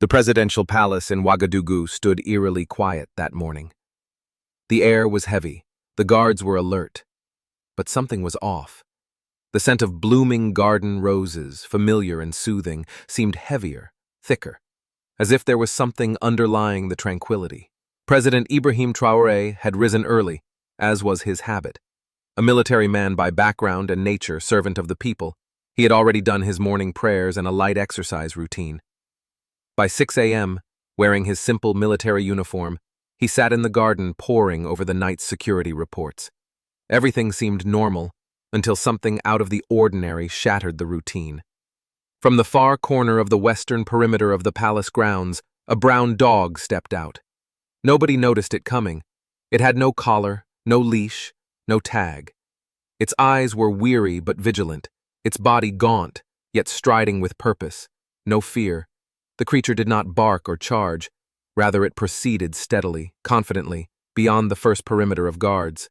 The presidential palace in Ouagadougou stood eerily quiet that morning. The air was heavy, the guards were alert, but something was off. The scent of blooming garden roses, familiar and soothing, seemed heavier, thicker, as if there was something underlying the tranquility. President Ibrahim Traoré had risen early, as was his habit. A military man by background and nature, servant of the people, he had already done his morning prayers and a light exercise routine. By 6 a.m., wearing his simple military uniform, he sat in the garden poring over the night's security reports. Everything seemed normal until something out of the ordinary shattered the routine. From the far corner of the western perimeter of the palace grounds, a brown dog stepped out. Nobody noticed it coming. It had no collar, no leash, no tag. Its eyes were weary but vigilant, its body gaunt, yet striding with purpose. No fear. The creature did not bark or charge. Rather, it proceeded steadily, confidently, beyond the first perimeter of guards.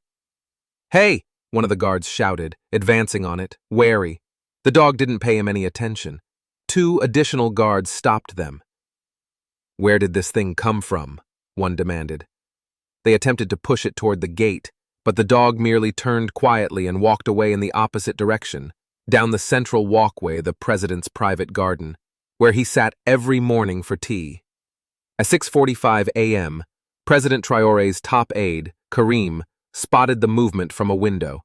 "Hey!" one of the guards shouted, advancing on it, wary. The dog didn't pay him any attention. 2 additional guards stopped them. "Where did this thing come from?" one demanded. They attempted to push it toward the gate, but the dog merely turned quietly and walked away in the opposite direction, down the central walkway of the president's private garden, where he sat every morning for tea. At 6:45 a.m., President Traoré's top aide, Karim, spotted the movement from a window.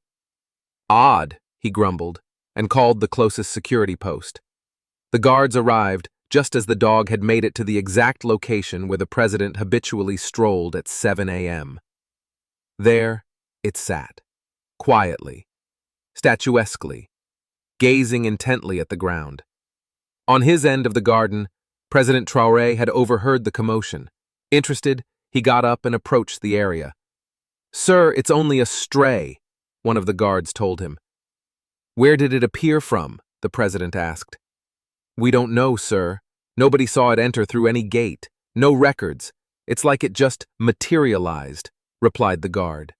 "Odd," he grumbled, and called the closest security post. The guards arrived just as the dog had made it to the exact location where the president habitually strolled at 7 a.m. There it sat, quietly, statuesquely, gazing intently at the ground. On his end of the garden, President Traoré had overheard the commotion. Interested, he got up and approached the area. "Sir, it's only a stray," one of the guards told him. "Where did it appear from?" the president asked. "We don't know, sir. Nobody saw it enter through any gate. No records. It's like it just materialized," replied the guard.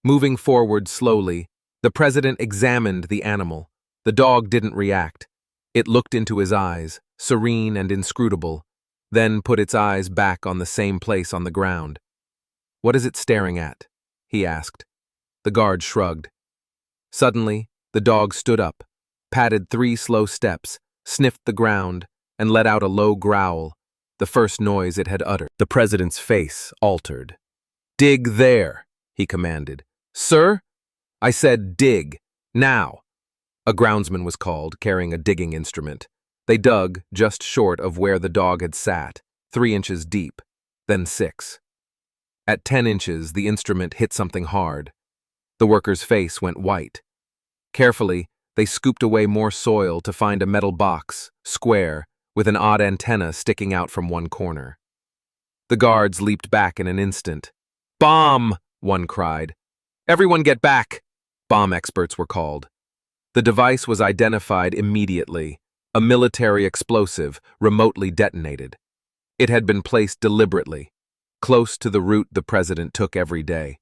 Moving forward slowly, the president examined the animal. The dog didn't react. It looked into his eyes, serene and inscrutable, then put its eyes back on the same place on the ground. "What is it staring at?" he asked. The guard shrugged. Suddenly, the dog stood up, padded 3 slow steps, sniffed the ground, and let out a low growl, the first noise it had uttered. The president's face altered. "Dig there," he commanded. "Sir? I said dig. Now." A groundsman was called, carrying a digging instrument. They dug just short of where the dog had sat, 3 inches deep, then 6. At 10 inches, the instrument hit something hard. The worker's face went white. Carefully, they scooped away more soil to find a metal box, square, with an odd antenna sticking out from one corner. The guards leaped back in an instant. "Bomb!" one cried. "Everyone get back!" Bomb experts were called. The device was identified immediately, a military explosive remotely detonated. It had been placed deliberately, close to the route the president took every day.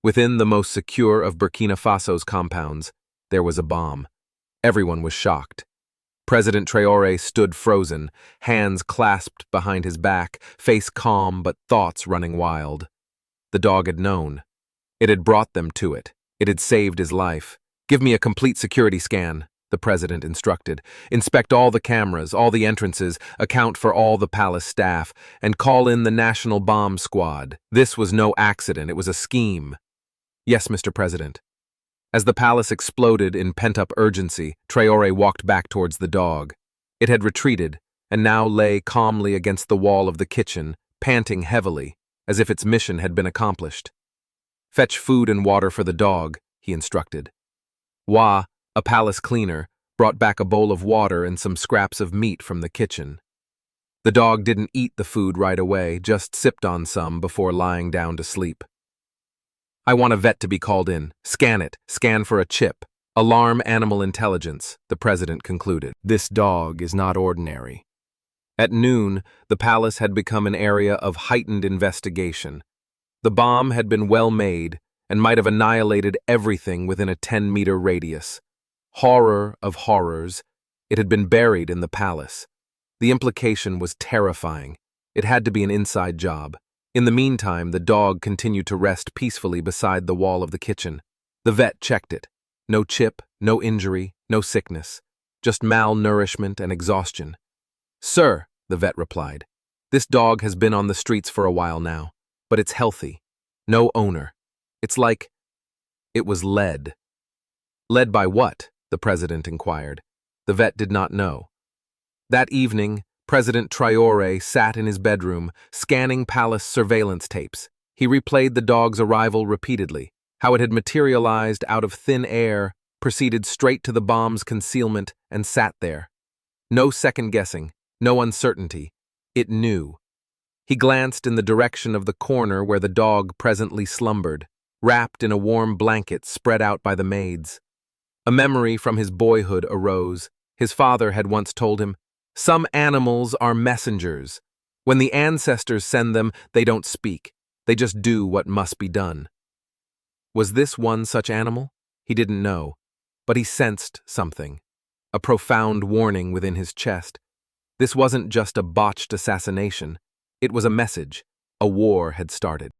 Within the most secure of Burkina Faso's compounds, there was a bomb. Everyone was shocked. President Traoré stood frozen, hands clasped behind his back, face calm but thoughts running wild. The dog had known. It had brought them to it. It had saved his life. "Give me a complete security scan," the president instructed. "Inspect all the cameras, all the entrances, account for all the palace staff, and call in the National Bomb Squad. This was no accident, it was a scheme." "Yes, Mr. President." As the palace exploded in pent-up urgency, Traoré walked back towards the dog. It had retreated, and now lay calmly against the wall of the kitchen, panting heavily, as if its mission had been accomplished. "Fetch food and water for the dog," he instructed. Wa, a palace cleaner, brought back a bowl of water and some scraps of meat from the kitchen. The dog didn't eat the food right away, just sipped on some before lying down to sleep. "I want a vet to be called in. Scan it. Scan for a chip. Alarm animal intelligence," the president concluded. "This dog is not ordinary." At noon, the palace had become an area of heightened investigation. The bomb had been well made and might have annihilated everything within a 10-meter radius. Horror of horrors, it had been buried in the palace. The implication was terrifying. It had to be an inside job. In the meantime, the dog continued to rest peacefully beside the wall of the kitchen. The vet checked it. No chip, no injury, no sickness. Just malnourishment and exhaustion. "Sir," the vet replied, "this dog has been on the streets for a while now, but it's healthy. No owner. It's like it was led." Led by what? The president inquired. The vet did not know. That evening, President Traore sat in his bedroom, scanning palace surveillance tapes. He replayed the dog's arrival repeatedly, how it had materialized out of thin air, proceeded straight to the bomb's concealment, and sat there. No second-guessing, no uncertainty. It knew. He glanced in the direction of the corner where the dog presently slumbered, wrapped in a warm blanket spread out by the maids. A memory from his boyhood arose. His father had once told him, "Some animals are messengers. When the ancestors send them, they don't speak. They just do what must be done." Was this one such animal? He didn't know, but he sensed something, a profound warning within his chest. This wasn't just a botched assassination. It was a message. A war had started.